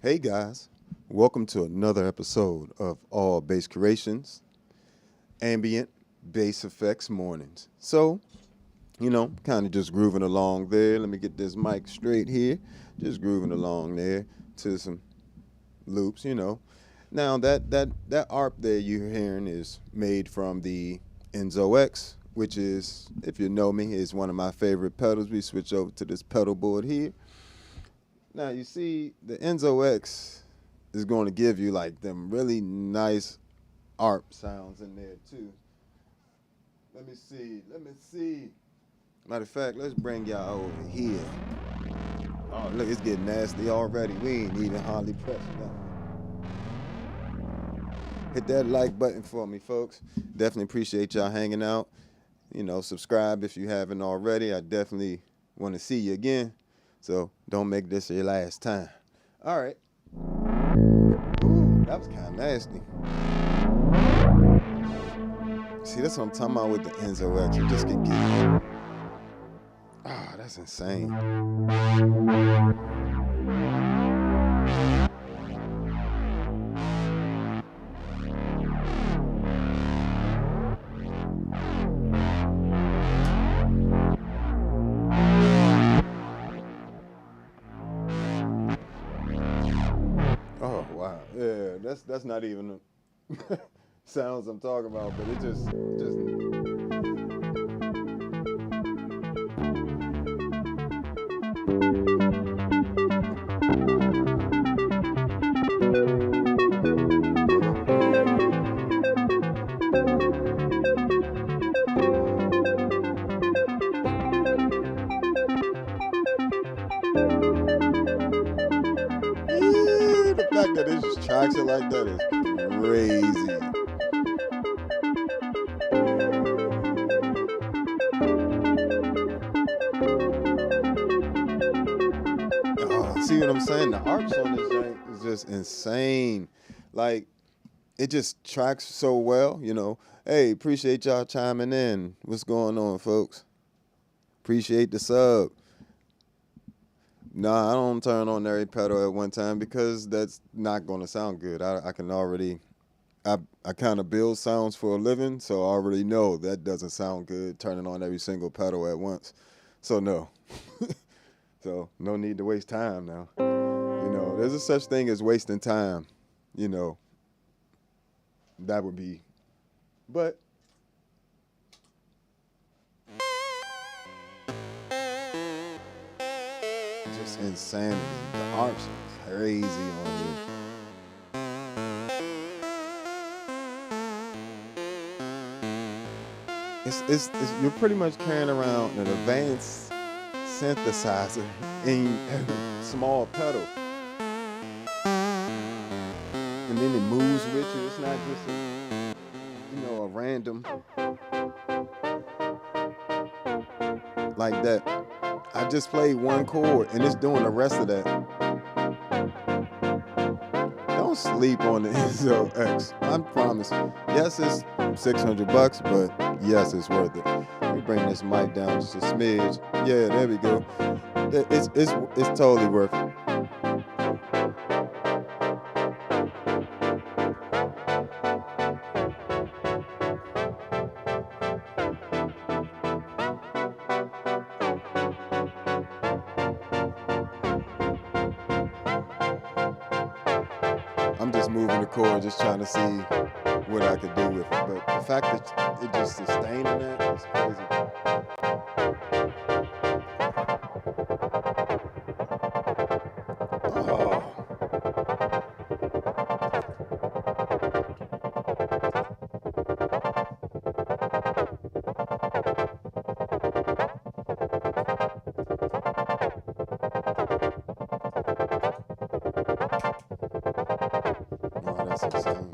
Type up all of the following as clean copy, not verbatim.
Hey guys, welcome to another episode of All Bass Creations, Ambient Bass Effects Mornings. So, kind of just grooving along there. Let me get this mic straight here. Just grooving along there to some loops, Now that ARP there you're hearing is made from the Enzo X, which is, if you know me, is one of my favorite pedals. We switch over to this pedal board here. Now, you see, the Enzo X is going to give you, like, them really nice ARP sounds in there, too. Let me see. Matter of fact, let's bring y'all over here. Oh, look, it's getting nasty already. We ain't even hardly pressed nothing. Hit that like button for me, folks. Definitely appreciate y'all hanging out. Subscribe if you haven't already. I definitely want to see you again. So don't make this your last time. All right. Ooh, that was kind of nasty. See, that's what I'm talking about with the Enzo X. You just can get. Ah, that's insane. Oh wow, yeah, that's not even the sounds I'm talking about, but it just tracks it like that is crazy. Oh, see what I'm saying? The arcs on this thing is just insane. Like, it just tracks so well, you know. Hey, appreciate y'all chiming in. What's going on, folks? Appreciate the sub. Nah, I don't turn on every pedal at one time because that's not going to sound good. I can already, I kind of build sounds for a living, so I already know that doesn't sound good turning on every single pedal at once. So no. So no need to waste time now. You know, there's a such thing as wasting time, you know. That would be, but just insanity. The arcs are crazy on you. It's you're pretty much carrying around an advanced synthesizer in a small pedal. And then it moves with you. It's not just a random like that. I just played one chord and it's doing the rest of that. Don't sleep on the Enzo X. I promise. Yes, it's $600, but yes, it's worth it. Let me bring this mic down just a smidge. Yeah, there we go. It's totally worth it. I'm just moving the chord, just trying to see what I could do with it. But the fact that it just sustained in that is crazy. Oh. Oh, that's insane.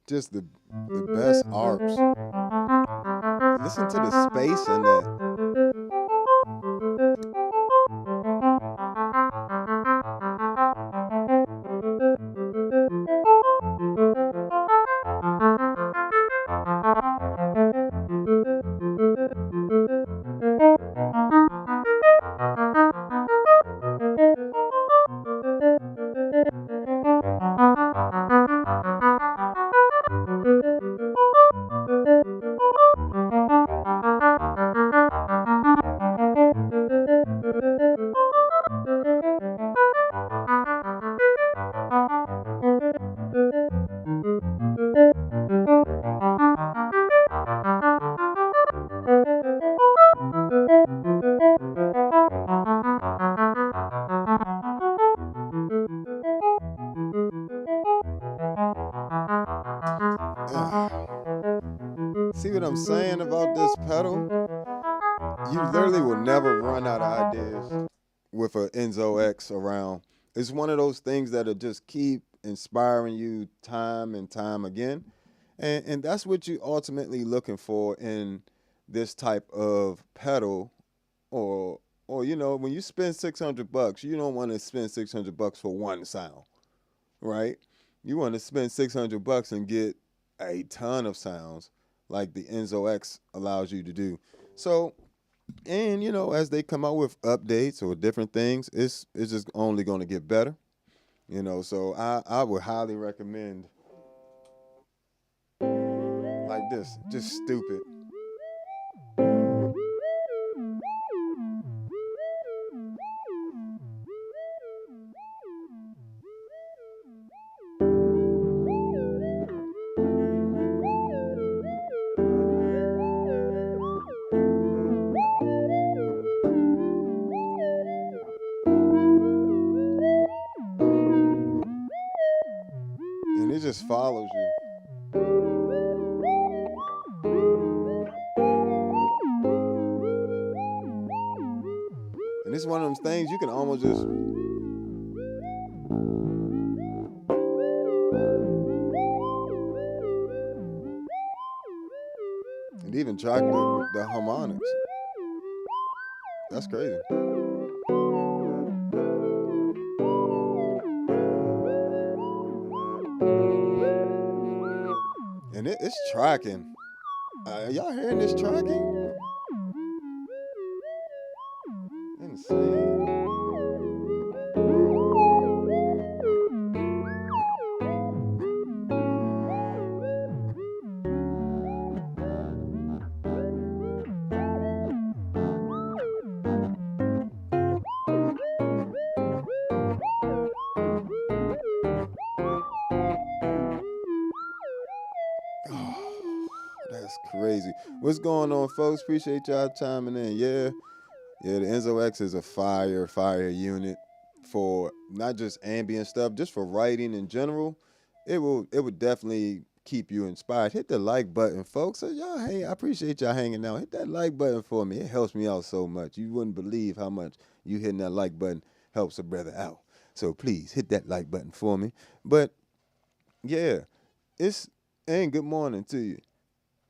Just the best arps. Listen to the space in that. See what I'm saying about this pedal? You literally will never run out of ideas with an Enzo X around. It's one of those things that'll just keep inspiring you time and time again. And that's what you're ultimately looking for in this type of pedal or when you spend $600, you don't want to spend $600 for one sound, right? You want to spend $600 and get a ton of sounds like the Enzo X allows you to do. So, and as they come out with updates or different things, it's just only going to get better. So I would highly recommend like this, just stupid. And it just follows you. it's one of those things you can almost just. And even track the harmonics. That's crazy. And it's tracking. Y'all hearing this tracking? Insane. That's crazy. What's going on, folks? Appreciate y'all chiming in. Yeah, the Enzo X is a fire unit for not just ambient stuff, just for writing in general. It would definitely keep you inspired. Hit the like button, folks. So y'all, hey, I appreciate y'all hanging out. Hit that like button for me. It helps me out so much. You wouldn't believe how much you hitting that like button helps a brother out. So please hit that like button for me. But yeah, and good morning to you.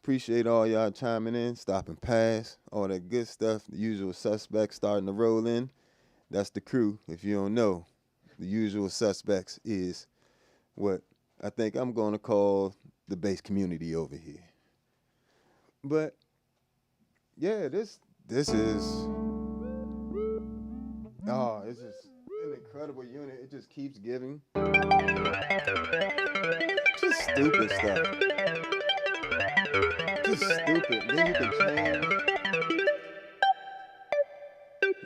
Appreciate all y'all chiming in, stopping past, all that good stuff. The usual suspects starting to roll in. That's the crew. If you don't know, the usual suspects is what I think I'm going to call the bass community over here. But yeah, this is it's just an incredible unit. It just keeps giving. Just stupid stuff. Just stupid. Then you can change.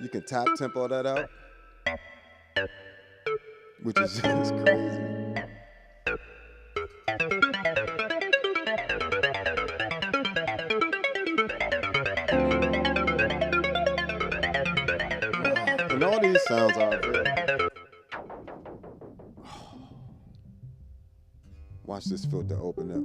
You can tap tempo that out, which is just crazy. And all these sounds are available. Watch this filter open up.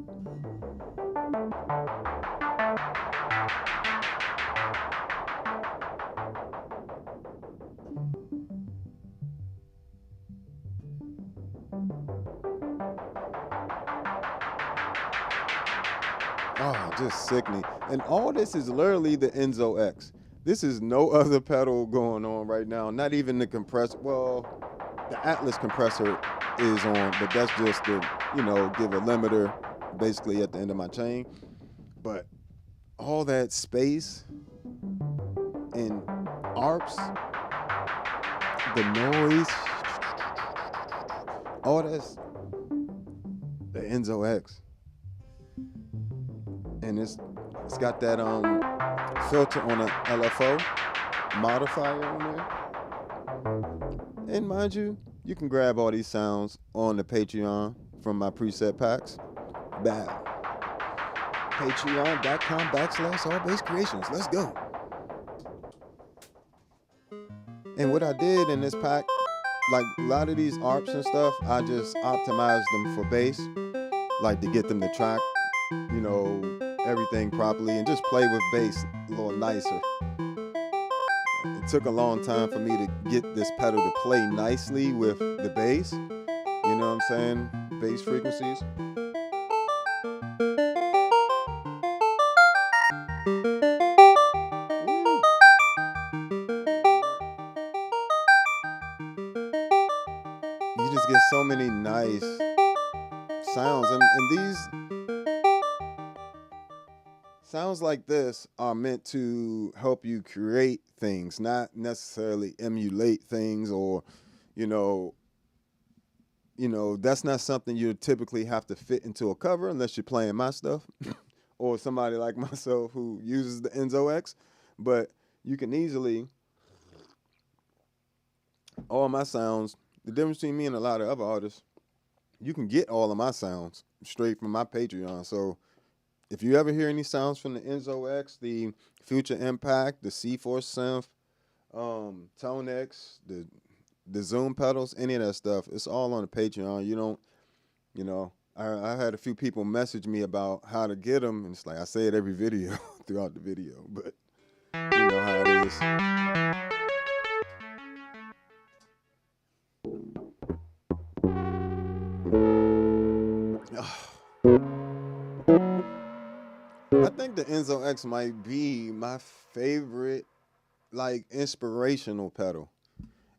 Oh, just sickening. And all this is literally the Enzo X. This is no other pedal going on right now. Not even the compressor. Well, the Atlas compressor is on, but that's just to, give a limiter basically at the end of my chain. But all that space and ARPs, the noise, all that's the Enzo X. And it's got that filter on an LFO modifier on there. And mind you, you can grab all these sounds on the Patreon from my preset packs. Patreon.com/allbasscreations. Let's go. And what I did in this pack, like a lot of these ARPs and stuff, I just optimized them for bass, like to get them to track, everything properly and just play with bass a little nicer. It took a long time for me to get this pedal to play nicely with the bass. You know what I'm saying? Bass frequencies. You just get so many nice sounds, and these sounds like this are meant to help you create things, not necessarily emulate things, or that's not something you typically have to fit into a cover unless you're playing my stuff or somebody like myself who uses the Enzo X. But you can easily, all my sounds, the difference between me and a lot of other artists, you can get all of my sounds straight from my Patreon. So if you ever hear any sounds from the Enzo X, the Future Impact, the C4 synth, ToneX, the Zoom pedals, any of that stuff, it's all on the Patreon. You don't, I had a few people message me about how to get them, and it's like I say it every video throughout the video, but you know how it is. I think the Enzo X might be my favorite, like, inspirational pedal.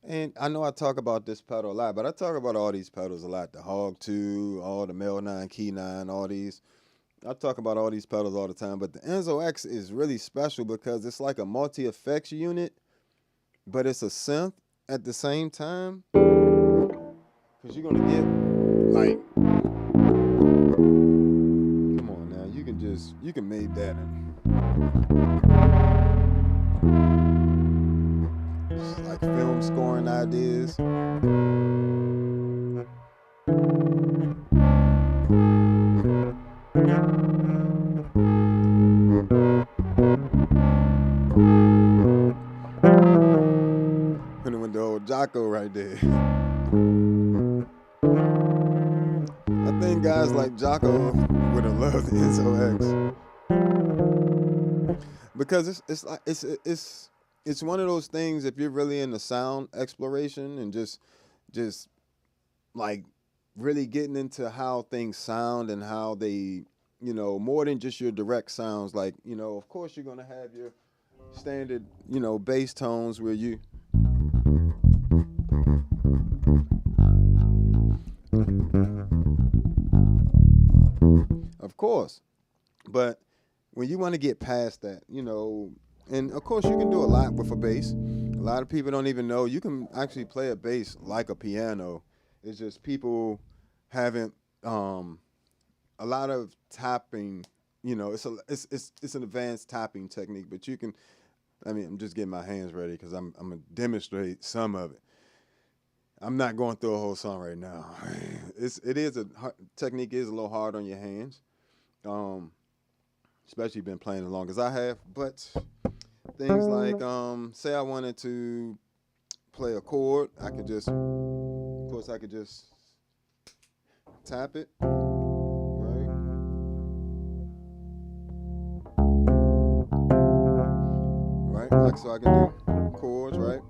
And I know I talk about this pedal a lot, but I talk about all these pedals a lot. The Hog 2, all the Mel 9, Key 9, all these. I talk about all these pedals all the time, but the Enzo X is really special because it's like a multi-effects unit, but it's a synth at the same time. Because you're going to get, like, come on now, you can make that it's like film scoring ideas. Put him with the old Jocko right there. I think guys like Jocko would have loved the Enzo X because it's one of those things. If you're really into sound exploration and just like really getting into how things sound and how they, more than just your direct sounds. Like, of course you're gonna have your standard, bass tones where you. Of course. But when you want to get past that, and of course you can do a lot with a bass. A lot of people don't even know you can actually play a bass like a piano. It's just people haven't a lot of tapping, it's an advanced tapping technique, but you can I'm just getting my hands ready because I'm gonna demonstrate some of it. I'm not going through a whole song right now. Technique is a little hard on your hands. Especially been playing as long as I have, but things like say I wanted to play a chord, I could just tap it, right? Right, like so I can do chords, right?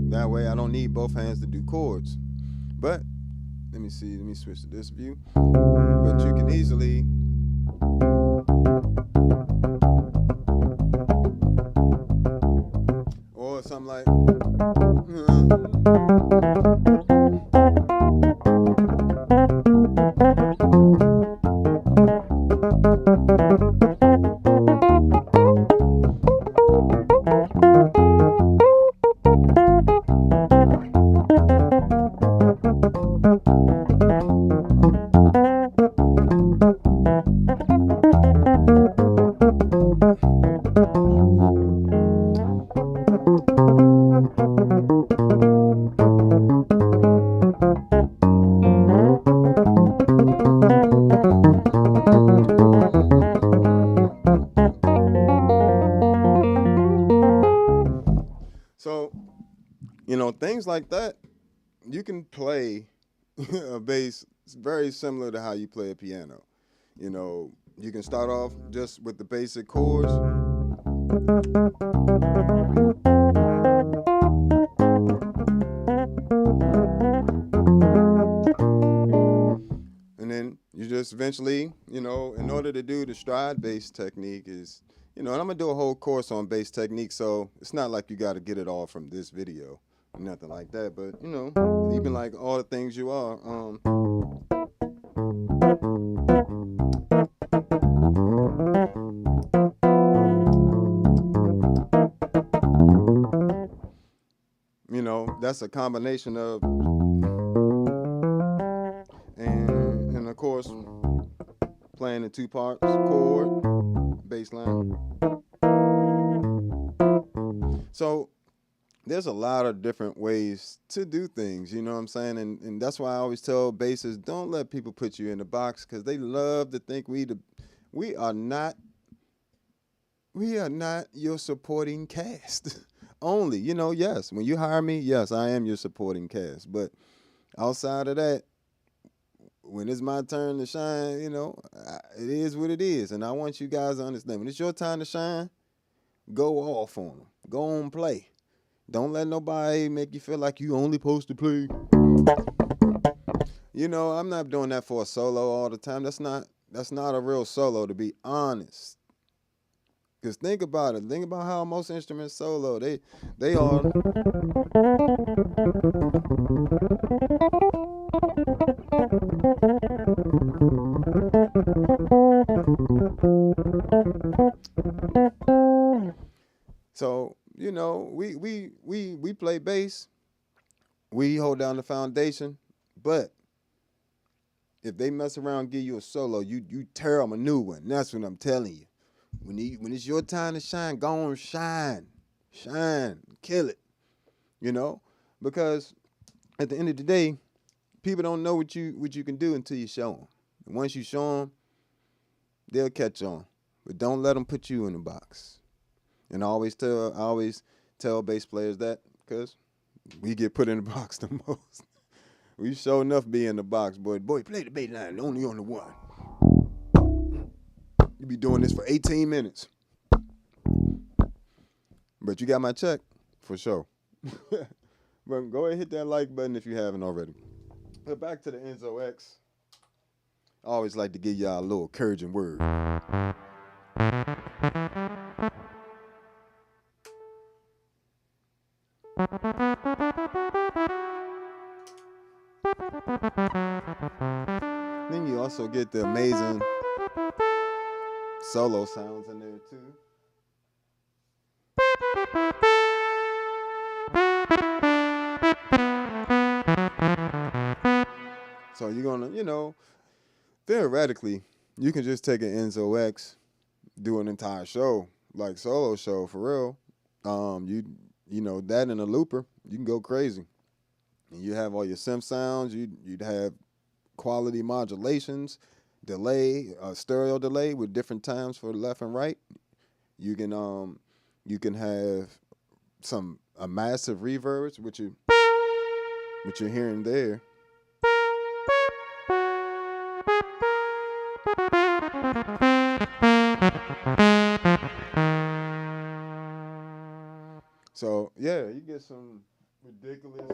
That way I don't need both hands to do chords. But let me switch to this view. But you can easily or something like so, things like that. You can play a bass very similar to how you play a piano. You can start off just with the basic chords. And then you just eventually, in order to do the stride bass technique is, and I'm gonna do a whole course on bass technique, so it's not like you got to get it all from this video. Nothing like that, but even like all the things you are. That's a combination of, and of course, playing in two parts: chord, bass line. So there's a lot of different ways to do things, you know what I'm saying? And that's why I always tell bassists, don't let people put you in the box because they love to think we are not your supporting cast only. Yes, when you hire me, yes, I am your supporting cast. But outside of that, when it's my turn to shine, it is what it is. And I want you guys to understand, when it's your time to shine, go off on them. Go on play. Don't let nobody make you feel like you only supposed to play. I'm not doing that for a solo all the time. That's not a real solo, to be honest. Because think about it. Think about how most instruments solo. They are. So, we play bass, we hold down the foundation, but if they mess around and give you a solo, you tear them a new one. That's what I'm telling you. When it's your time to shine, go on, shine, kill it. Because at the end of the day, people don't know what you can do until you show them. And once you show them, they'll catch on. But don't let them put you in the box. And I always tell bass players that, because we get put in the box the most. We sure enough be in the box, boy. Boy, play the bass line, only on the one. You be doing this for 18 minutes. But you got my check, for sure. But go ahead and hit that like button if you haven't already. But back to the Enzo X. I always like to give y'all a little encouraging word. Then you also get the amazing solo sounds in there too. So you're gonna, theoretically, you can just take an Enzo X, do an entire show, like solo show for real. That in a looper, you can go crazy. And you have all your synth sounds, you'd have quality modulations, delay, stereo delay with different times for left and right. You can have a massive reverb, which you're hearing there. So yeah, you get some ridiculous.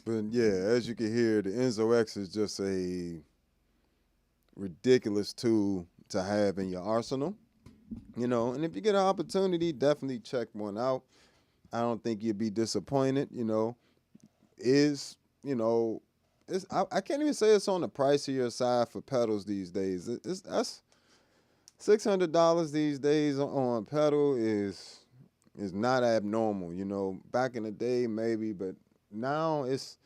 But yeah, as you can hear, the Enzo X is just a ridiculous tool to have in your arsenal. And if you get an opportunity, definitely check one out. I don't think you'd be disappointed. Is you know, I can't even say it's on the pricier side for pedals these days. That's $600 these days on pedal is not abnormal. Back in the day maybe, but now it's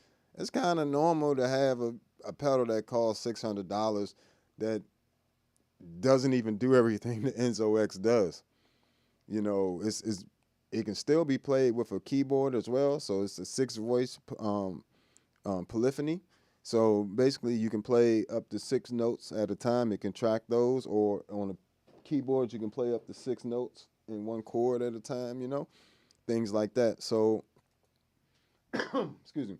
kind of normal to have a pedal that costs $600 that doesn't even do everything the Enzo X does. It can still be played with a keyboard as well. So it's a 6 voice polyphony. So basically, you can play up to 6 notes at a time. It can track those, or on a keyboard, you can play up to 6 notes in one chord at a time. Things like that. So, excuse me.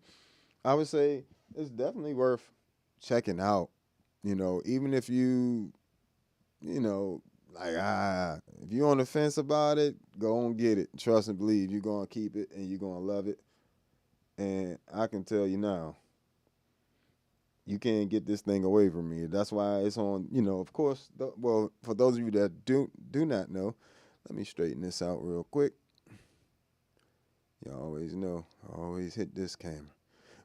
I would say it's definitely worth checking out. Even if you know, like if you're on the fence about it, go and get it. Trust and believe you're gonna keep it and you're gonna love it. And I can tell you now, you can't get this thing away from me. That's why it's on. Of course. Well, for those of you that do not know, let me straighten this out real quick. You always know, I always hit this camera,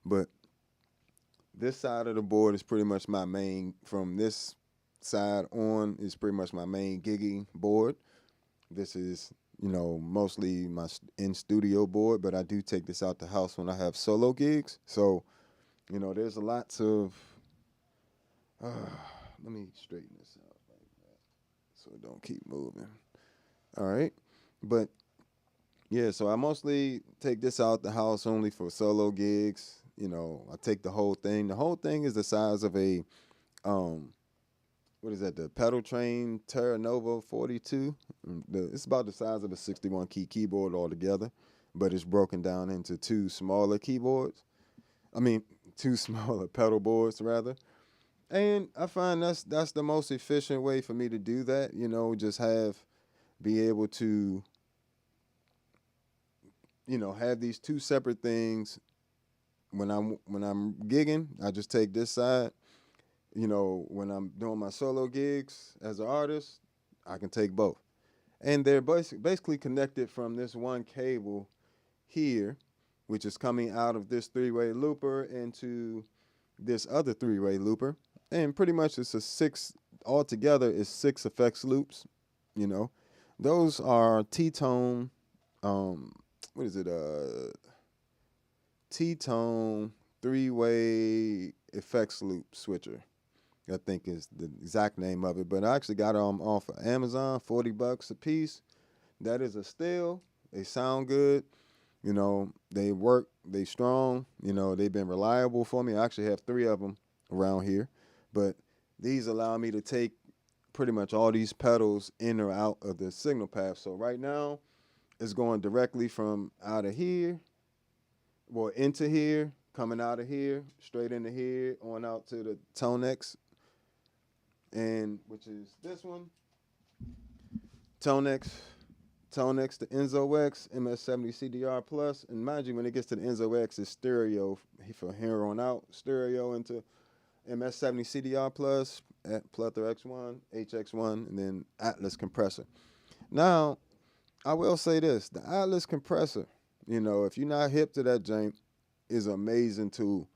but this side of the board is pretty much my main. From this side on is pretty much my main gigging board. This is, mostly my in-studio board, but I do take this out the house when I have solo gigs. So, there's lots of, let me straighten this out like that so it don't keep moving. All right. But, yeah, so I mostly take this out the house only for solo gigs. I take the whole thing. The whole thing is the size of a, what is that, the Pedal Train Terra Nova 42. It's about the size of a 61 key keyboard altogether, but it's broken down into two smaller keyboards. I mean, two smaller pedal boards rather. And I find that's the most efficient way for me to do that. Just be able to, have these two separate things. When I'm gigging, I just take this side. When I'm doing my solo gigs as an artist, I can take both. And they're basically connected from this one cable here, which is coming out of this 3-way looper into this other 3-way looper. And pretty much altogether is 6 effects loops. Those are T-tone, what is it? T-tone 3-way effects loop switcher, I think is the exact name of it. But I actually got them off of Amazon, $40 a piece. That is a steal. They sound good. They work. They strong. They've been reliable for me. I actually have 3 of them around here. But these allow me to take pretty much all these pedals in or out of the signal path. So right now, it's going directly from out of here, well, into here, coming out of here, straight into here, on out to the ToneX, and which is this one, ToneX, the Enzo X, MS-70 Plus, and mind you, when it gets to the Enzo X, it's stereo from here on out, stereo into MS-70 Plus, at Plethora X1, HX1, and then Atlas compressor. Now, I will say this, the Atlas compressor, if you're not hip to that jank, is an amazing tool.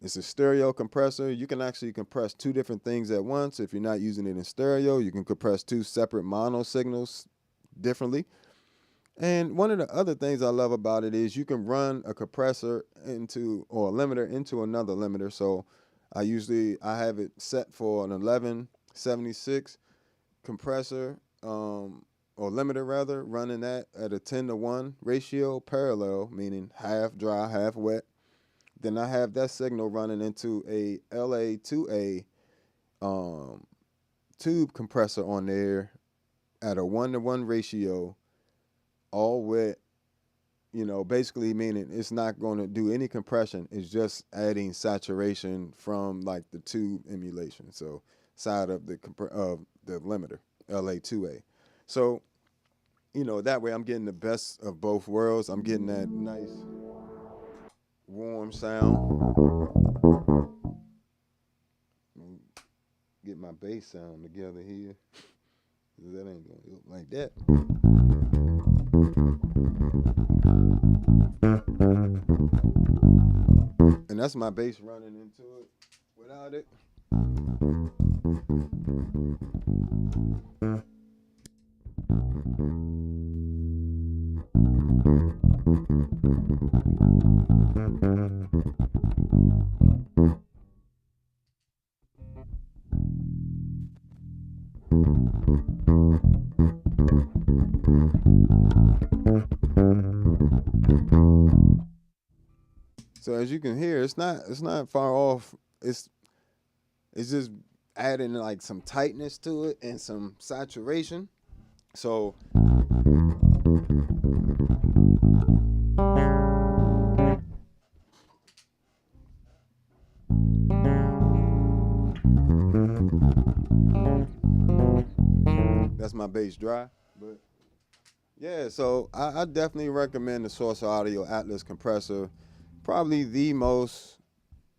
It's a stereo compressor. You can actually compress 2 different things at once. If you're not using it in stereo, you can compress 2 separate mono signals differently. And one of the other things I love about it is you can run a compressor or a limiter into another limiter. So I have it set for an 1176 compressor, or limiter rather, running that at a 10-to-1 ratio parallel, meaning half dry, half wet. Then I have that signal running into a LA2A tube compressor on there at a 1-to-1 ratio, all wet. Basically meaning it's not going to do any compression. It's just adding saturation from like the tube emulation. So side of the limiter, LA2A. So, that way I'm getting the best of both worlds. I'm getting that nice warm sound. Get my bass sound together here. That ain't going to look like that. And that's my bass running into it. Without it, so as you can hear, it's not far off. It's just adding like some tightness to it and some saturation. So that's my bass dry. But yeah, so I definitely recommend the Source Audio Atlas compressor. Probably the most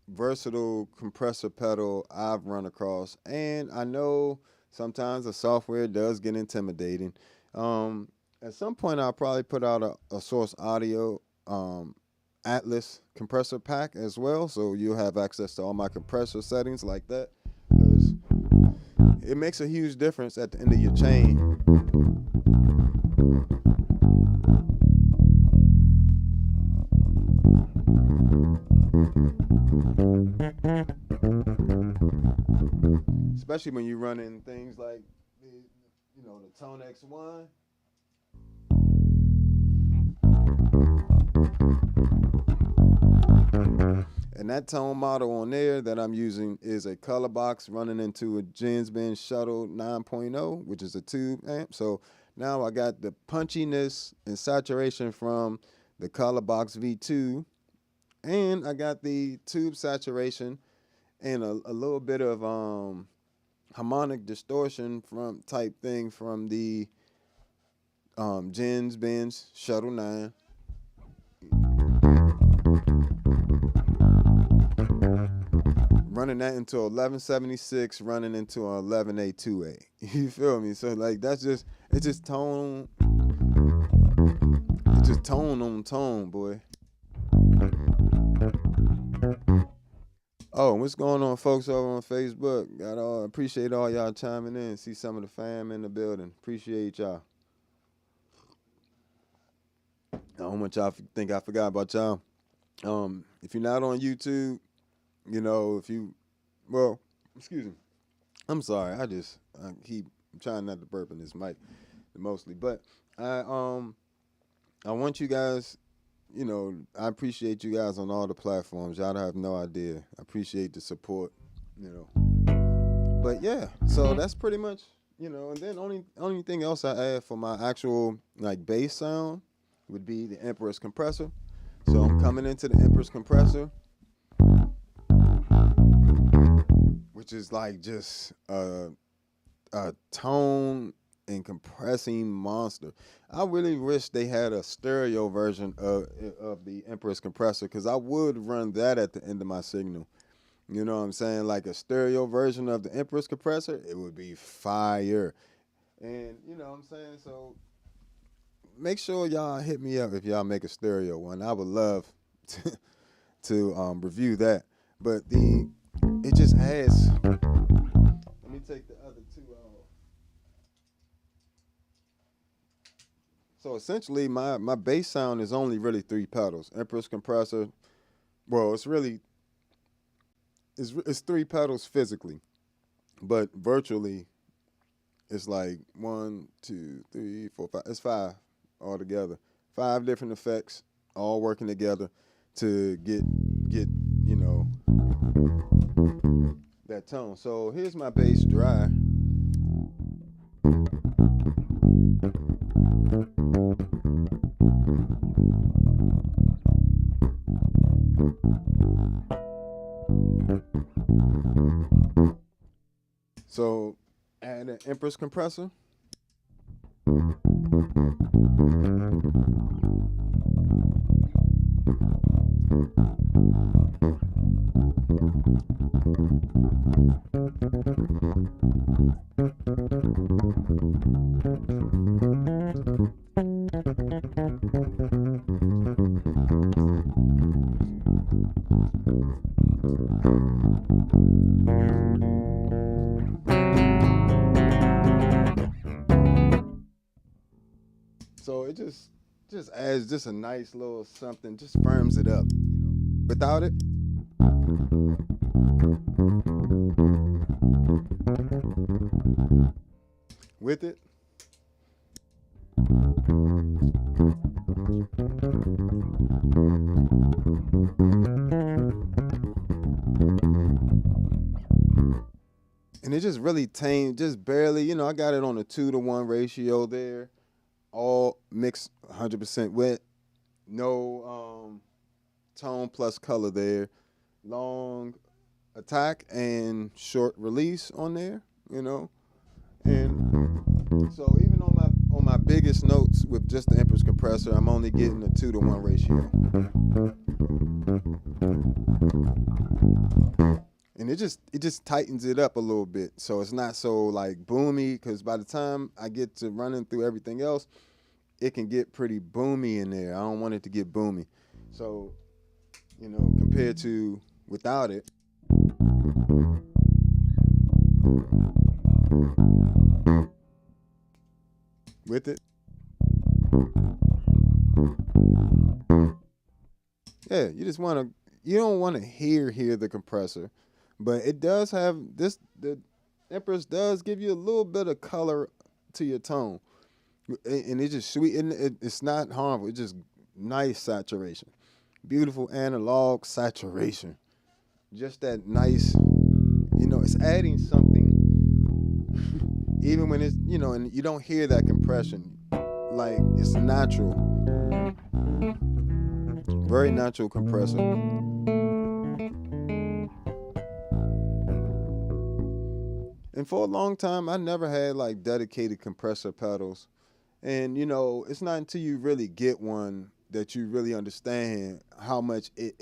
versatile compressor pedal I've run across. And I know sometimes the software does get intimidating. At some point, I'll probably put out a Source Audio Atlas compressor pack as well, so you'll have access to all my compressor settings like that, because it makes a huge difference at the end of your chain. Especially when you're running things like the ToneX one. And that tone model on there that I'm using is a color box running into a Gensben Shuttle 9.0, which is a tube amp. So now I got the punchiness and saturation from the color box V2, and I got the tube saturation and a little bit of harmonic distortion from type thing from the Gensben Shuttle 9. Running that into 1176, running into an 11A2A. You feel me? So like it's just tone. It's just tone on tone, boy. Oh, what's going on, folks over on Facebook? Appreciate all y'all chiming in. See some of the fam in the building. Appreciate y'all. I don't want y'all to think I forgot about y'all. If you're not on YouTube, excuse me. I'm sorry. I keep trying not to burp in this mic mostly, but I want you guys. I appreciate you guys on all the platforms. Y'all have no idea. I appreciate the support. But yeah, so that's pretty much And then only thing else I add for my actual like bass sound would be the Empress compressor. So I'm coming into the Empress compressor, which is like just a tone and compressing monster. I really wish they had a stereo version of the Empress compressor, because I would run that at the end of my signal. You know what I'm saying? Like a stereo version of the Empress compressor, it would be fire. And you know what I'm saying? So make sure y'all hit me up if y'all make a stereo one. I would love to review that. But it just has. Let me take the other two off. So essentially, my bass sound is only really 3 pedals. Empress compressor. Well, it's 3 pedals physically, but virtually, it's like 1, 2, 3, 4, 5. It's 5 altogether. 5 different effects all working together to get get, you know, that tone. So here's my bass dry. So add an Empress compressor. So it just adds just a nice little something, just firms it up, you know. Without it, with it, and it just really tame, just barely, you know, I got it on a 2-to-1 ratio there, all mixed 100% wet, no tone plus color there, long attack and short release on there, you know. And so even on my biggest notes with just the Empress compressor, I'm only getting a 2-to-1 ratio. And it just tightens it up a little bit, so it's not so like boomy, because by the time I get to running through everything else, it can get pretty boomy in there. I don't want it to get boomy. So, you know, compared to without it. With it. Yeah, you don't want to hear the compressor, but it does have this, the Empress does give you a little bit of color to your tone. And it's just sweet, and it's not harmful. It's just nice saturation, beautiful analog saturation. Just that nice, you know, it's adding something, even when it's, you know, and you don't hear that compression, like it's natural, very natural compressor. And for a long time, I never had like dedicated compressor pedals. And, you know, it's not until you really get one that you really understand how much it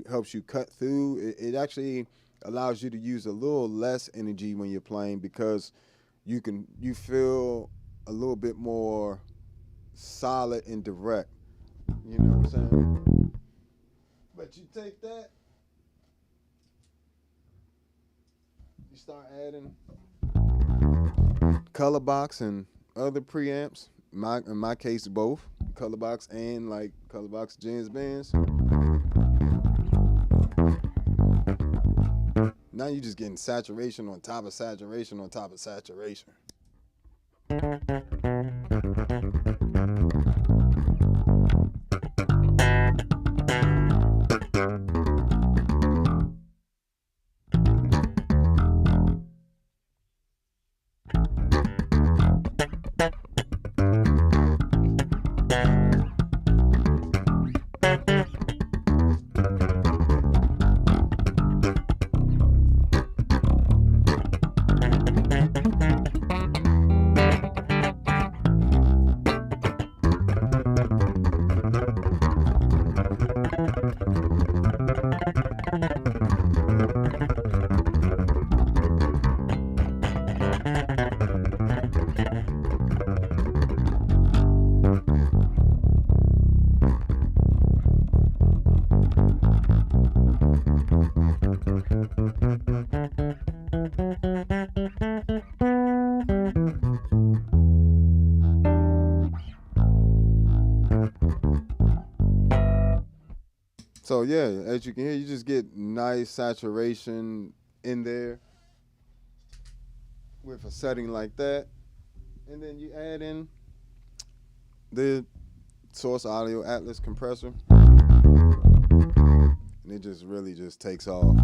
helps you cut through. It actually allows you to use a little less energy when you're playing, because you feel a little bit more solid and direct. You know what I'm saying? But you take that, you start adding color box and other preamps, in my case both color box and like color box Jens bands. Now you're just getting saturation on top of saturation on top of saturation. So yeah, as you can hear, you just get nice saturation in there with a setting like that. And then you add in the Source Audio Atlas compressor. And and it just really just takes off.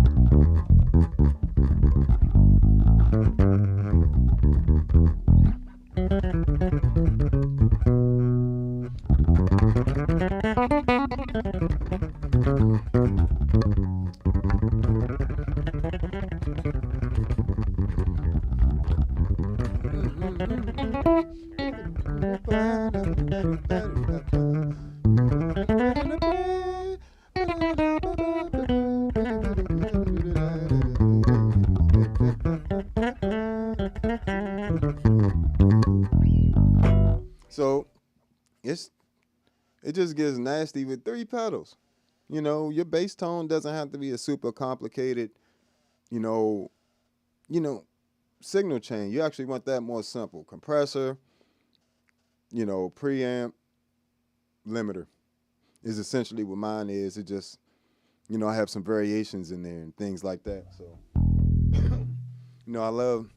So it just gets nasty with 3 pedals. You know, your bass tone doesn't have to be a super complicated, you know, signal chain. You actually want that more simple. Compressor, preamp, limiter is essentially what mine is. It just, I have some variations in there and things like that. So, I love,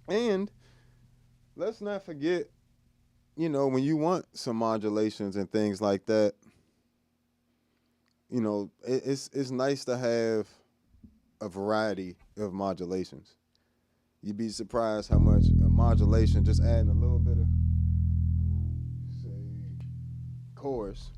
and let's not forget, when you want some modulations and things like that, it's nice to have a variety of modulations. You'd be surprised how much a modulation, just adding a little bit of, say, chorus.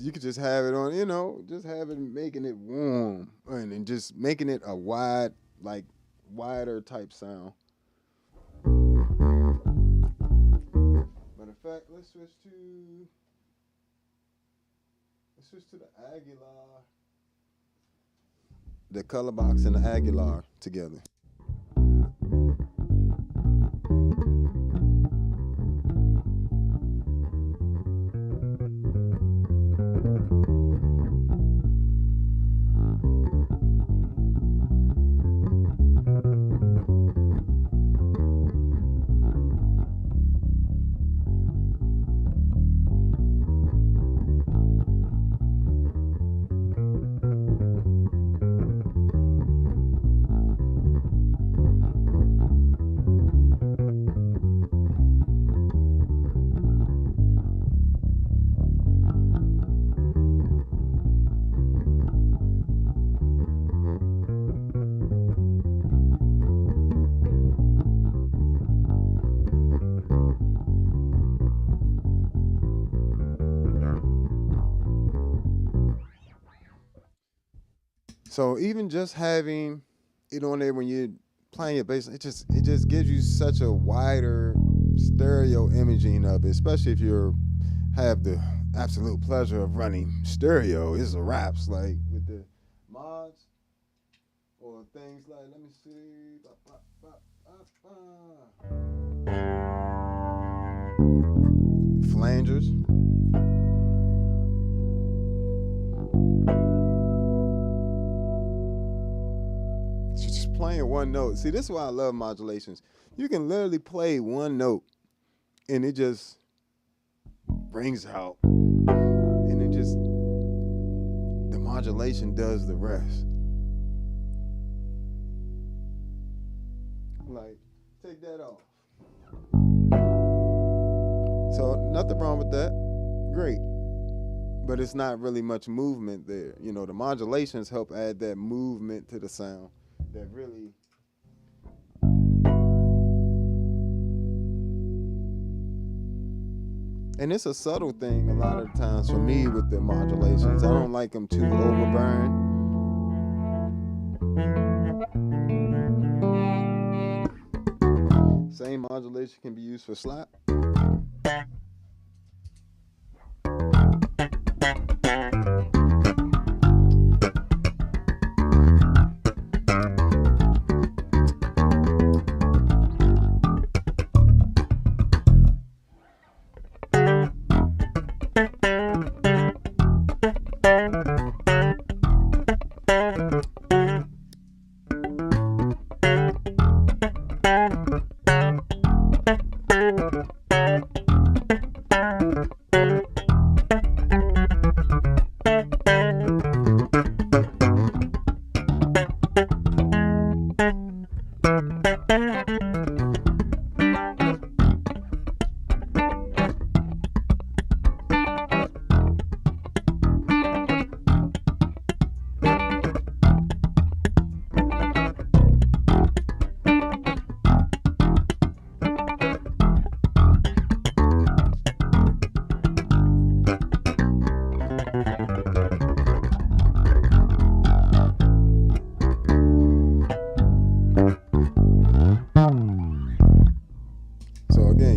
You could just have it on, just have it making it warm and just making it a wider type sound. Matter of fact, let's switch to the Aguilar, the color box and the Aguilar together. So even just having it on there when you're playing your bass, it just gives you such a wider stereo imaging of it, especially if you have the absolute pleasure of running stereo. It's a raps like with the mods or things like, let me see, flangers. Just playing one note. See, this is why I love modulations. You can literally play one note and it just brings out, and it just, the modulation does the rest. Like, take that off. So nothing wrong with that. Great. But it's not really much movement there. The modulations help add that movement to the sound that really, and it's a subtle thing a lot of times for me with the modulations. I don't like them too overburned. Same modulation can be used for slap.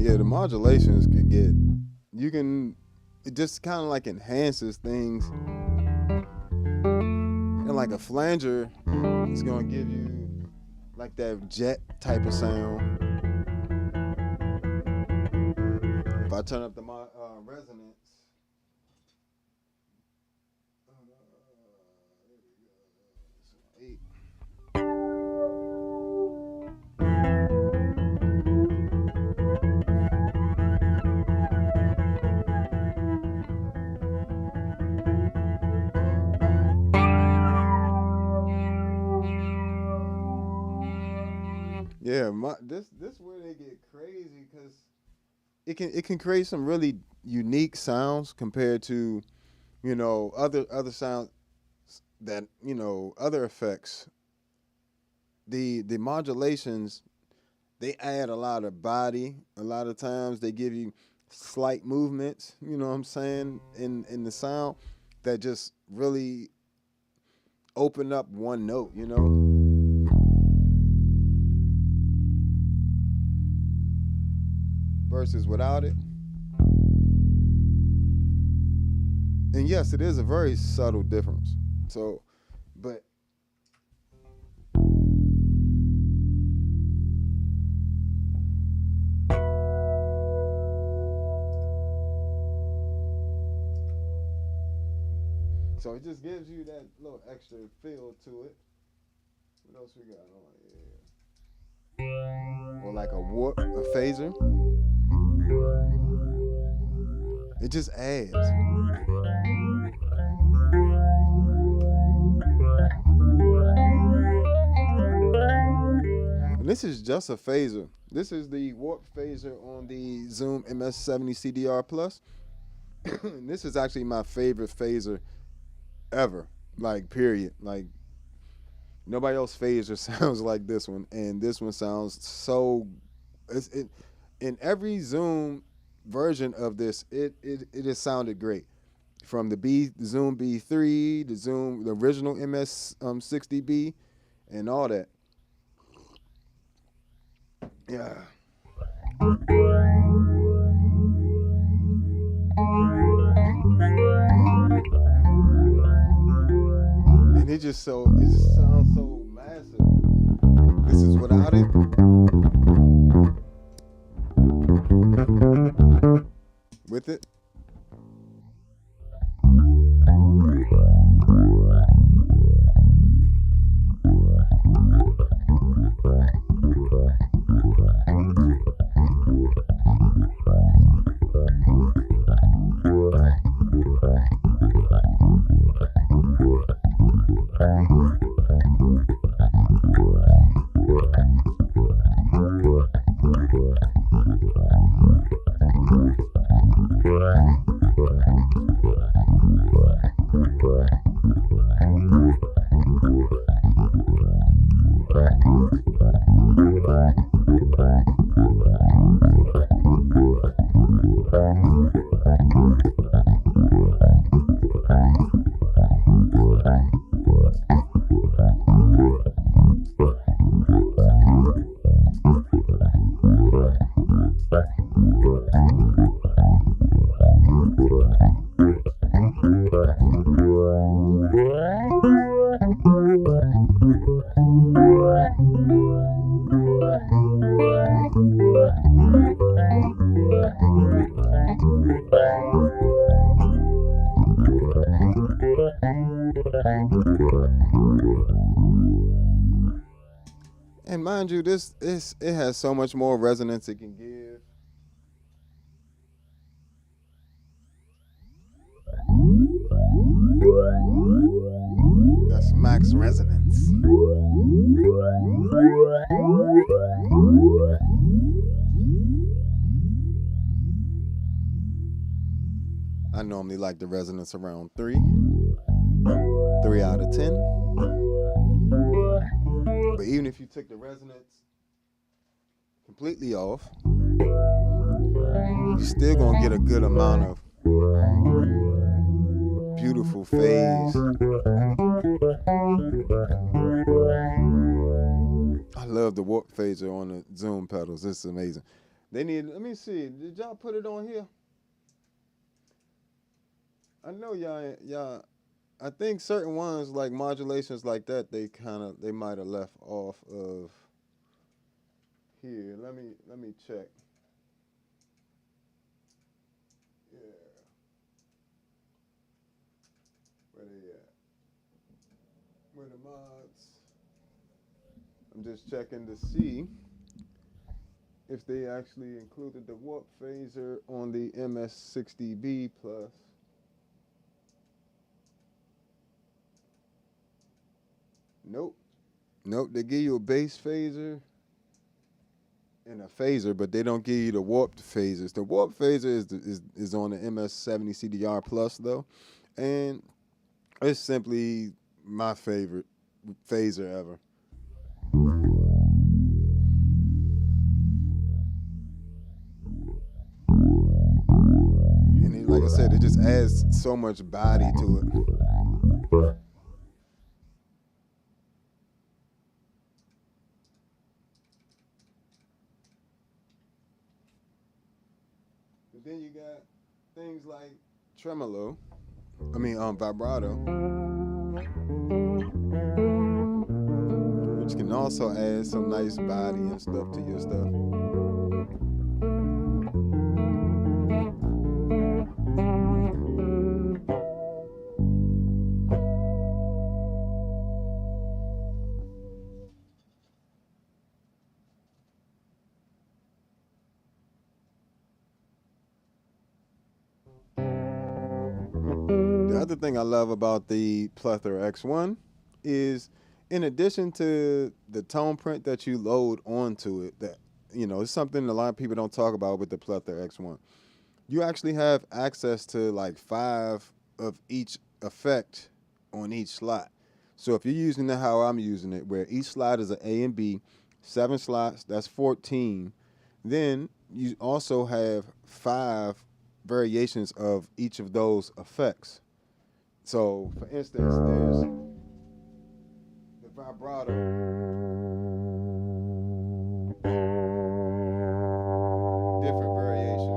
Yeah, the modulations can get, it just kind of like enhances things. And like a flanger, it's gonna give you like that jet type of sound. If I turn up the resonance, there we go. 8. Yeah, this where they get crazy, because it can create some really unique sounds compared to, other sounds that, other effects. The modulations, they add a lot of body. A lot of times they give you slight movements, you know what I'm saying, in the sound that just really open up one note, versus without it. And yes, it is a very subtle difference. So, but so it just gives you that little extra feel to it. What else we got on here? Or like a warp, a phaser. It just adds. And this is just a phaser. This is the warp phaser on the Zoom MS-60 Plus. And this is actually my favorite phaser ever. Like, period. Like, nobody else phaser sounds like this one. And this one sounds so... in every Zoom version of this, it has sounded great. From the Zoom B3, the original MS-60B, and all that. Yeah. And it just sounds so massive. This is without it. With it. And mind you, it has so much more resonance it can give. That's max resonance. I normally like the resonance around 3 out of 10. But even if you took the resonance completely off, you're still gonna get a good amount of beautiful phase. I love the warp phaser on the Zoom pedals. It's amazing. Let me see, did y'all put it on here? I know y'all, I think certain ones like modulations like that, they might have left off of here. Let me check. Yeah. Where they at? Where the mods? I'm just checking to see if they actually included the warp phaser on the MS-60B plus. Nope. They give you a bass phaser and a phaser, but they don't give you the warped phasers. The warp phaser is on the MS-70 CDR plus though, and it's simply my favorite phaser ever. And like I said, it just adds so much body to it. But then you got things like tremolo. Vibrato, which can also add some nice body and stuff to your stuff. The other thing I love about the Plethora X1 is, in addition to the tone print that you load onto it, that it's something a lot of people don't talk about with the Plethora X1. You actually have access to like 5 of each effect on each slot. So if you're using it how I'm using it, where each slot is an A and B, 7 slots, that's 14. Then you also have 5 variations of each of those effects. So, for instance, there's the vibrato. Different variation.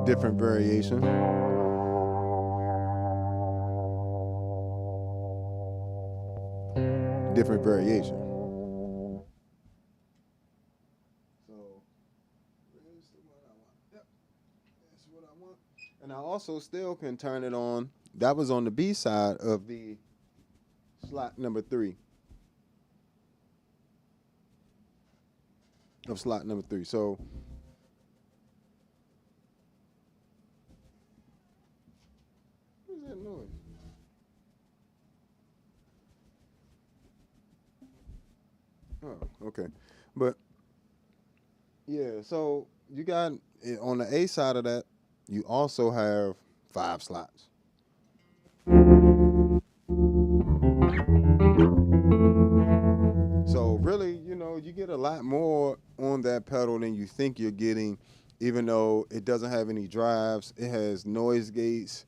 Different variation. Different variation. And I also still can turn it on. That was on the B side of the slot number 3. Of slot number 3. So what's that noise? Oh, okay. But yeah, so you got on the A side of that, you also have 5 slots. So really, you get a lot more on that pedal than you think you're getting, even though it doesn't have any drives. It has noise gates,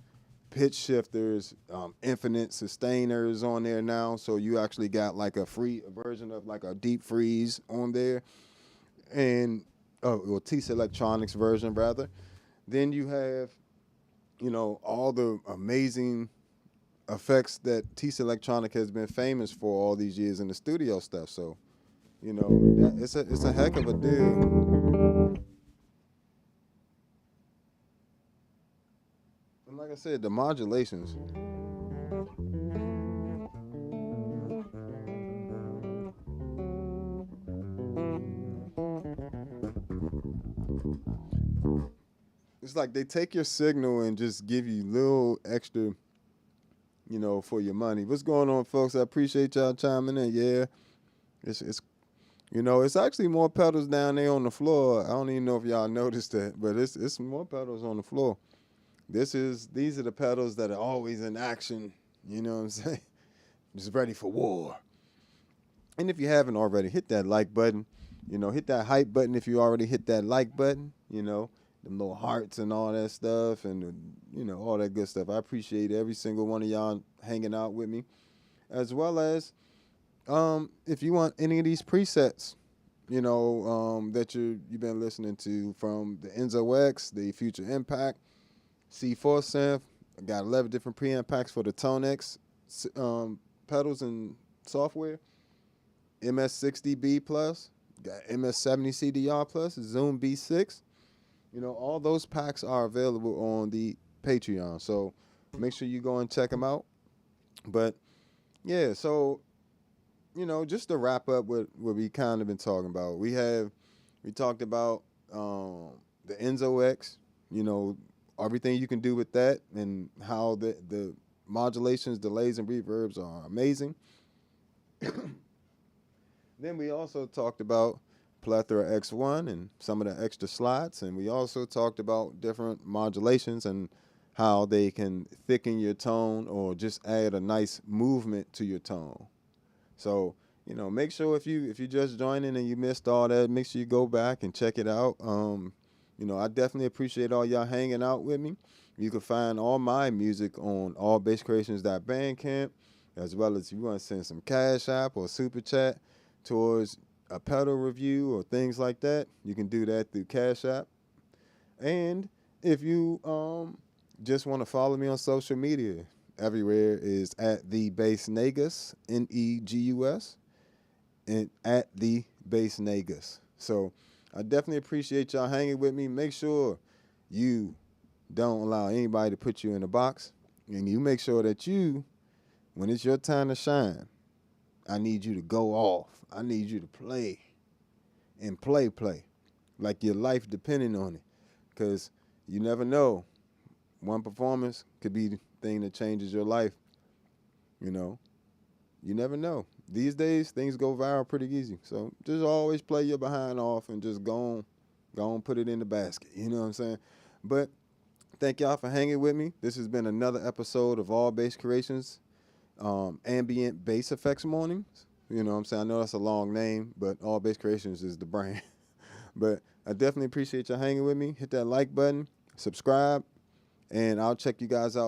pitch shifters, infinite sustainers on there now. So you actually got like a version of like a deep freeze on there. And TC Electronics version rather. Then you have, all the amazing effects that TC Electronic has been famous for all these years in the studio stuff. So, it's a heck of a deal. And like I said, the modulations. it's like they take your signal and just give you little extra, for your money. What's going on, folks? I appreciate y'all chiming in. Yeah, it's it's actually more pedals down there on the floor. I don't even know if y'all noticed that, but it's more pedals on the floor. These are the pedals that are always in action. You know what I'm saying? Just ready for war. And if you haven't already, hit that like button. Hit that hype button if you already hit that like button. Them little hearts and all that stuff, and all that good stuff. I appreciate every single one of y'all hanging out with me, as well as if you want any of these presets, that you've been listening to, from the Enzo X, the Future Impact, C4 synth. I got 11 different preamp packs for the ToneX pedals and software. MS-60B plus, got MS-70 CDR plus, Zoom B6. All those packs are available on the Patreon. So make sure you go and check them out. But yeah, so just to wrap up what we kind of been talking about, we talked about the Enzo X, everything you can do with that, and how the modulations, delays, and reverbs are amazing. Then we also talked about Plethora X1 and some of the extra slots, and we also talked about different modulations and how they can thicken your tone or just add a nice movement to your tone. So, make sure if you just joining and you missed all that, make sure you go back and check it out. I definitely appreciate all y'all hanging out with me. You can find all my music on allbasscreations.bandcamp, as well as if you want to send some Cash App or Super Chat towards a pedal review or things like that, you can do that through Cash App. And if you just want to follow me on social media, everywhere is at the Bass Negus, Negus, and at the Bass Negus. So I definitely appreciate y'all hanging with me. Make sure you don't allow anybody to put you in a box, and you make sure that when it's your time to shine, I need you to go off. I need you to play and play like your life depending on it, because you never know. One performance could be the thing that changes your life. You never know. These days, things go viral pretty easy. So just always play your behind off and just go on, put it in the basket. You know what I'm saying? But thank y'all for hanging with me. This has been another episode of All Bass Creations, Ambient Bass Effects Mornings. You know what I'm saying? I know that's a long name, but All Bass Creations is the brand. But I definitely appreciate y'all hanging with me. Hit that like button, subscribe, and I'll check you guys out